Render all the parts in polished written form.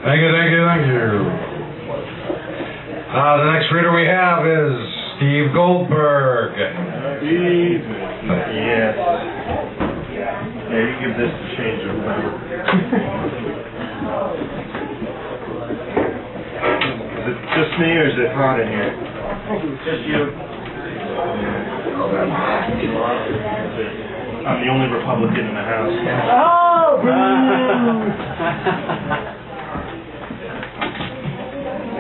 Thank you, thank you, thank you. The next reader we have is Steve Goldberg. Steve. Yes. Yeah, you give this a change of mind. Is it just me or is it hot in here? Just you. I'm the only Republican in the house. Oh,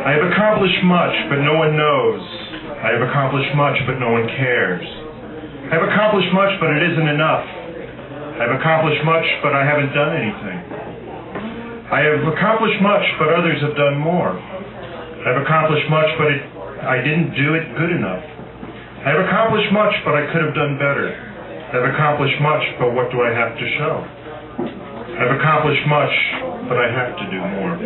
I have accomplished much, but no one knows. I have accomplished much, but no one cares. I have accomplished much, but it isn't enough. I have accomplished much, but I haven't done anything. I have accomplished much, but others have done more. I have accomplished much, but I didn't do it good enough. I have accomplished much, but I could have done better. I have accomplished much, but what do I have to show? I have accomplished much, but I have to do more.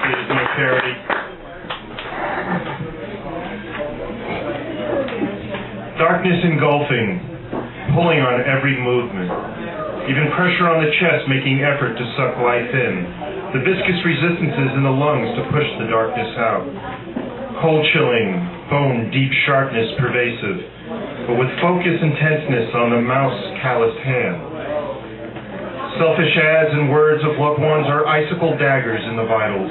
It is no charity. Darkness engulfing, pulling on every movement. Even pressure on the chest making effort to suck life in. The viscous resistances in the lungs to push the darkness out. Cold chilling, bone deep sharpness pervasive, but with focus and tenseness on the mouse calloused hand. Selfish ads and words of loved ones are icicle daggers in the vitals.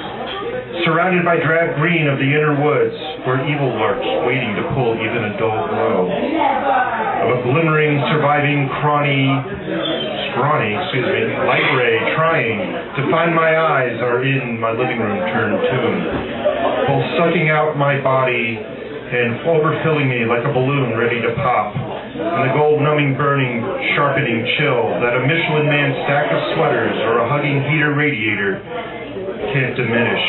Surrounded by drab green of the inner woods, where evil lurks waiting to pull even a dull glow. Of a glimmering, surviving, scrawny, light ray trying to find my eyes are in my living room turned tomb, both sucking out my body and overfilling me like a balloon ready to pop, and the gold numbing, burning, sharpening chill that a Michelin Man stack of sweaters or a hugging heater radiator can't diminish,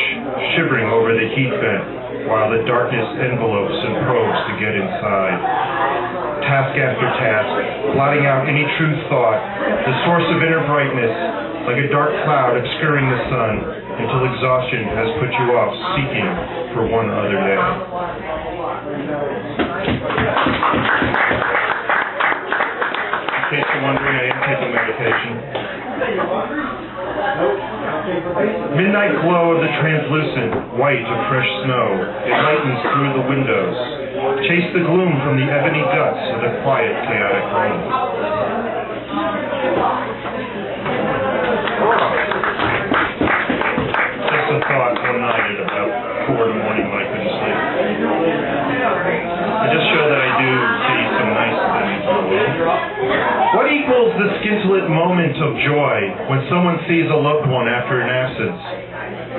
shivering over the heat vent while the darkness envelopes and probes to get inside. Task after task, blotting out any true thought, the source of inner brightness, like a dark cloud obscuring the sun, until exhaustion has put you off seeking for one other day. In case you're wondering, I am taking medication. Midnight glow of the translucent, white of fresh snow, it lightens through the windows. Chase the gloom from the ebony guts of the quiet, chaotic room. Just a thought one night at about 4 in the morning when I couldn't sleep. I just show that I do see some nice things in the world. What equals the scintillant moment of joy when someone sees a loved one after an absence?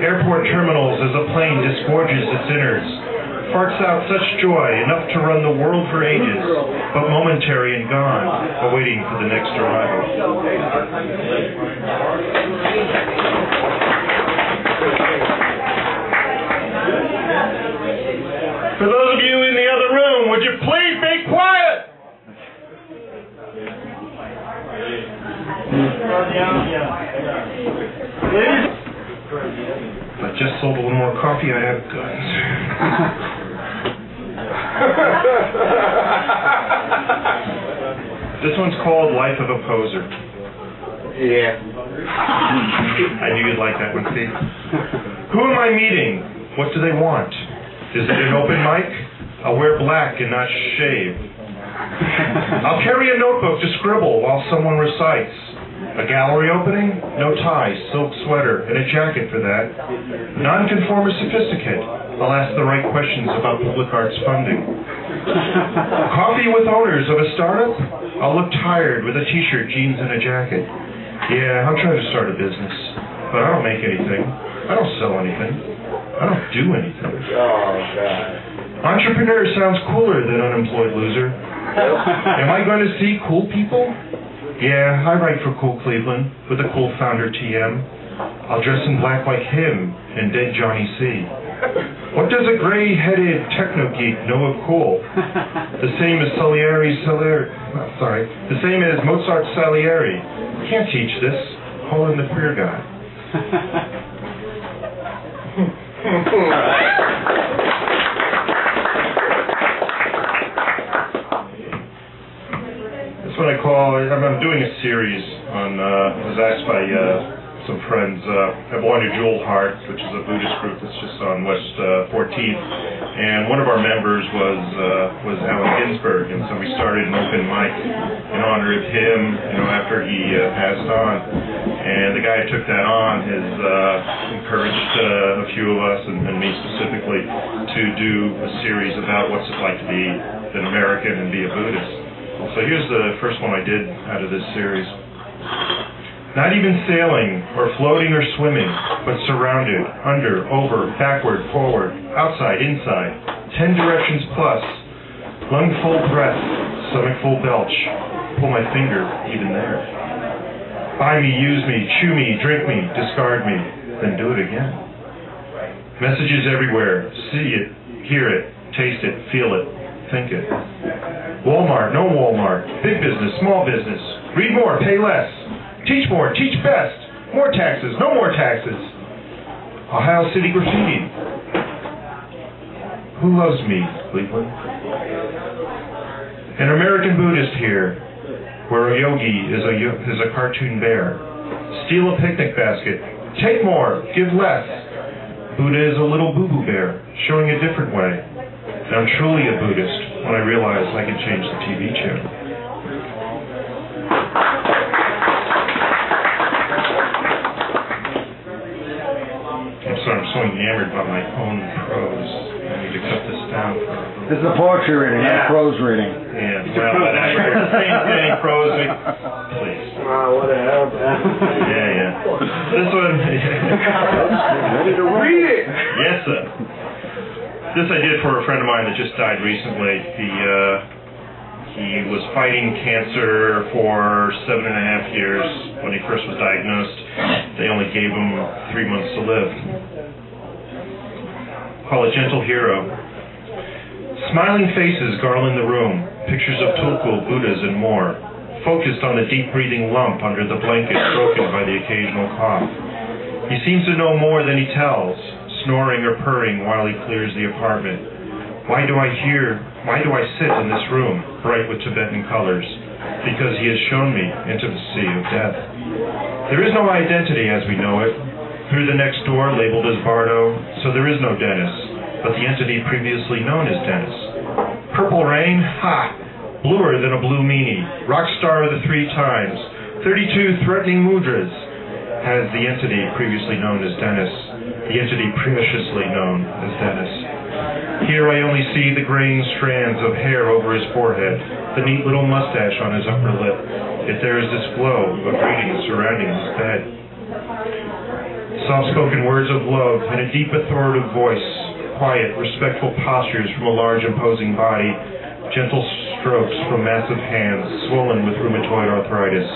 Airport terminals as a plane disgorges its innards, farts out such joy, enough to run the world for ages, but momentary and gone, awaiting for the next arrival. For those of you in the other room, would you please be quiet? If I just sold a little more coffee, I'd have guns. This one's called Life of a Poser. Yeah. I knew you'd like that one, Steve. Who am I meeting? What do they want? Is it an open mic? I'll wear black and not shave. I'll carry a notebook to scribble while someone recites. A gallery opening? No tie, silk sweater, and a jacket for that. Nonconformist sophisticate. I'll ask the right questions about public arts funding. Coffee with owners of a startup? I'll look tired with a t-shirt, jeans, and a jacket. Yeah, I'm trying to start a business, but I don't make anything. I don't sell anything. I don't do anything. Oh, God. Entrepreneur sounds cooler than unemployed loser. Am I going to see cool people? Yeah, I write for Cool Cleveland with a cool founder TM. I'll dress in black like him and dead Johnny C. What does a gray-headed techno geek know of cool? The same as the same as Mozart Salieri. Can't teach this. Call in the queer guy. This what I call, I'm doing a series on, I was asked by some friends, I belong to Jewel Heart, which is a Buddhist group that's just on West 14th, and one of our members was Allen Ginsberg, and so we started an open mic in honor of him, after he passed on. And the guy who took that on has encouraged a few of us, and me specifically, to do a series about what's it like to be an American and be a Buddhist. So here's the first one I did out of this series. Not even sailing, or floating or swimming, but surrounded, under, over, backward, forward, outside, inside, 10 directions plus, lung full breath, stomach full belch, pull my finger, even there. Buy me, use me, chew me, drink me, discard me, then do it again. Messages everywhere, see it, hear it, taste it, feel it, think it. Walmart, no Walmart, big business, small business, read more, pay less. Teach more, teach best. More taxes, no more taxes. Ohio City graffiti. Who loves me, Cleveland? An American Buddhist here, where a yogi is a cartoon bear. Steal a picnic basket. Take more, give less. Buddha is a little boo-boo bear, showing a different way. And I'm truly a Buddhist when I realize I can change the TV channel. I'm so enamored by my own prose. I need to cut this down. This is a poetry reading, not a prose reading. Yeah, well, whatever. It's the same thing, prose. Please. Wow, what the hell, man. Yeah. This one. Ready to read it. Yes, sir. This I did for a friend of mine that just died recently. He was fighting cancer for 7.5 years. When he first was diagnosed, they only gave him 3 months to live. Call it Gentle Hero. Smiling faces garland the room, pictures of tulku, Buddhas, and more, focused on the deep-breathing lump under the blanket broken by the occasional cough. He seems to know more than he tells, snoring or purring while he clears the apartment. Why do I sit in this room, bright with Tibetan colors? Because he has shown me into the sea of death. There is no identity as we know it. Through the next door, labeled as Bardo, so there is no Dennis, but the entity previously known as Dennis. Purple Rain? Ha! Bluer than a blue meanie. Rock star of the 3 times. 32 threatening mudras. Has the entity previously known as Dennis. The entity preciously known as Dennis. Here I only see the graying strands of hair over his forehead, the neat little mustache on his upper lip, yet there is this glow of greeting surrounding his bed. Soft-spoken words of love and a deep authoritative voice, quiet, respectful postures from a large imposing body, gentle strokes from massive hands swollen with rheumatoid arthritis,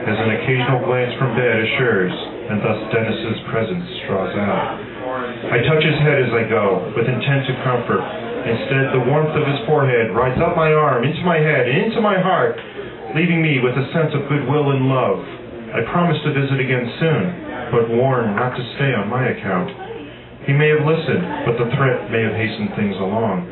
as an occasional glance from bed assures, and thus Dennis's presence draws out. I touch his head as I go, with intent to comfort. Instead, the warmth of his forehead rides up my arm, into my head, and into my heart, leaving me with a sense of goodwill and love. I promise to visit again soon, but warn not to stay on my account. He may have listened, but the threat may have hastened things along.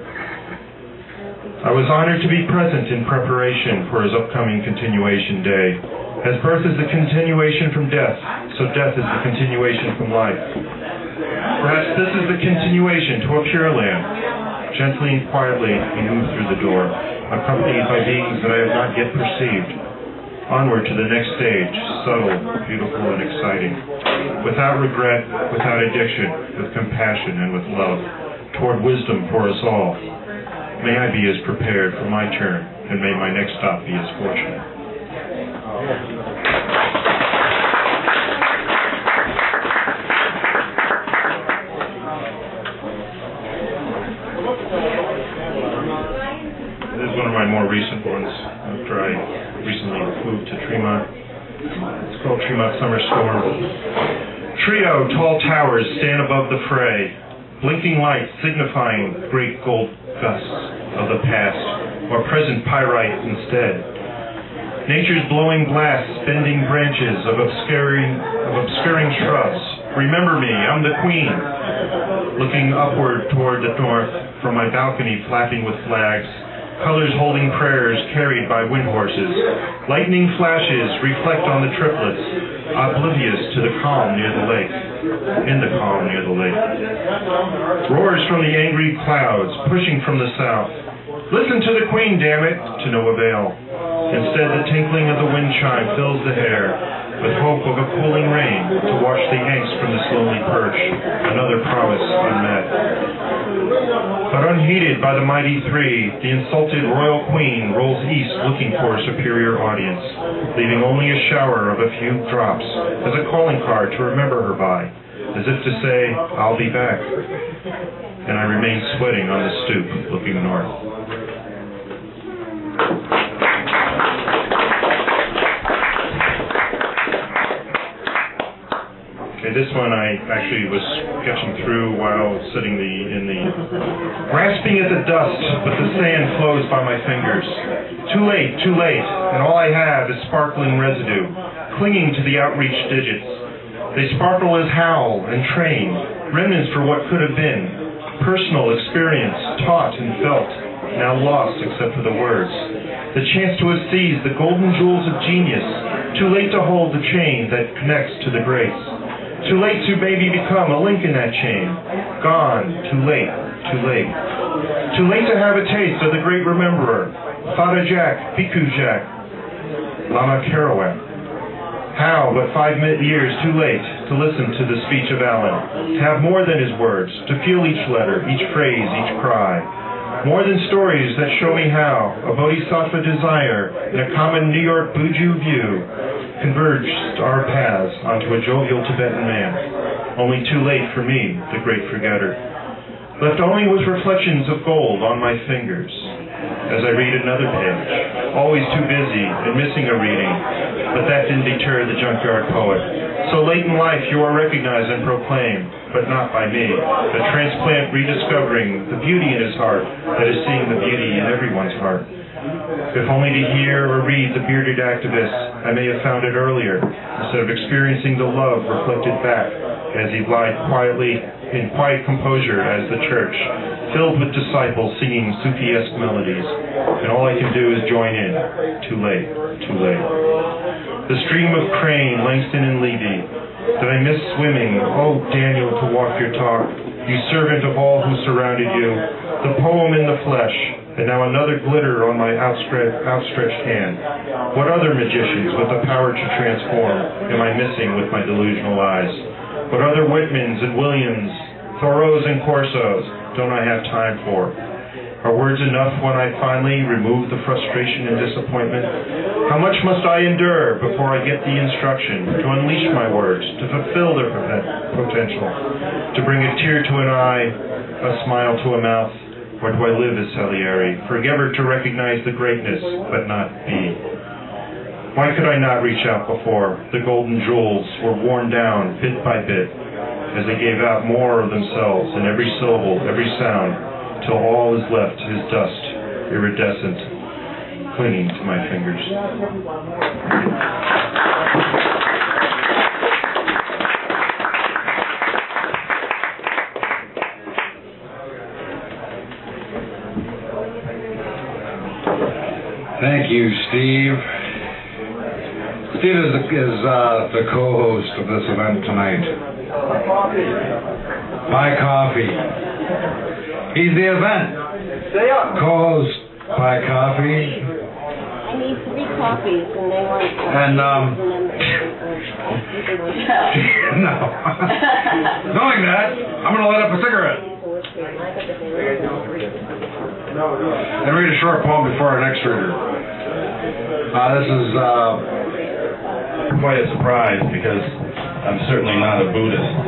I was honored to be present in preparation for his upcoming continuation day. As birth is the continuation from death, so death is the continuation from life. Perhaps this is the continuation to a pure land. Gently and quietly we move through the door, accompanied by beings that I have not yet perceived. Onward to the next stage, subtle, beautiful, and exciting. Without regret, without addiction, with compassion and with love, toward wisdom for us all. May I be as prepared for my turn, and may my next stop be as fortunate. This is one of my more recent ones, after I recently moved to Tremont. It's called Tremont Summer Storm. Trio tall towers stand above the fray, blinking lights signifying great gold gusts of the past, or present pyrite instead. Nature's blowing blasts bending branches of obscuring shrubs. Remember me, I'm the queen. Looking upward toward the north from my balcony flapping with flags, colors holding prayers carried by wind horses. Lightning flashes reflect on the triplets, oblivious to the calm near the lake, in the calm near the lake. Roars from the angry clouds, pushing from the south. Listen to the Queen, damn it, to no avail. Instead, the tinkling of the wind chime fills the air with hope of a cooling rain to wash the angst from this lonely perch, another promise unmet. But unheeded by the mighty three, the insulted royal queen rolls east looking for a superior audience, leaving only a shower of a few drops as a calling card to remember her by, as if to say, I'll be back. And I remain sweating on the stoop, looking north. Okay, this one I actually was sketching through while sitting grasping at the dust, but the sand flows by my fingers. Too late, and all I have is sparkling residue, clinging to the outreached digits. They sparkle as howl and train, remnants for what could have been, personal experience, taught and felt, now lost except for the words. The chance to have seized the golden jewels of genius, too late to hold the chain that connects to the grace. Too late to maybe become a link in that chain. Gone, too late. Too late to have a taste of the great rememberer, Father Jack, Bhikkhu Jack, Lama Kerouac. How, but 5 years too late to listen to the speech of Allen, to have more than his words, to feel each letter, each phrase, each cry. More than stories that show me how a bodhisattva desire and a common New York Buju view converged our paths onto a jovial Tibetan man. Only too late for me, the great forgetter. Left only was reflections of gold on my fingers as I read another page, always too busy and missing a reading, but that didn't deter the junkyard poet. So late in life you are recognized and proclaimed, but not by me, a transplant rediscovering the beauty in his heart that is seeing the beauty in everyone's heart. If only to hear or read the bearded activist, I may have found it earlier, instead of experiencing the love reflected back as he lied quietly in quiet composure as the church, filled with disciples singing Sufi-esque melodies, and all I can do is join in. Too late. The stream of Crane, Langston, and Levy. Did I miss swimming? Oh, Daniel, to walk your talk, you servant of all who surrounded you. The poem in the flesh, and now another glitter on my outstretched hand. What other magicians with the power to transform am I missing with my delusional eyes? What other Whitmans and Williams, Thoreaus and Corsos don't I have time for? Are words enough when I finally remove the frustration and disappointment? How much must I endure before I get the instruction to unleash my words, to fulfill their potential, to bring a tear to an eye, a smile to a mouth? Or do I live as Salieri, forever to recognize the greatness, but not be? Why could I not reach out before? The golden jewels were worn down bit by bit as they gave out more of themselves in every syllable, every sound, till all is left is dust, iridescent, clinging to my fingers. Thank you, Steve. Steve is the co-host of this event tonight. Buy coffee. He's the event. Co-host. Buy coffee. I need 3 coffees, and they want. And no. Knowing that, I'm going to light up a cigarette and read a short poem before our next reader. This is quite a surprise because I'm certainly not a Buddhist.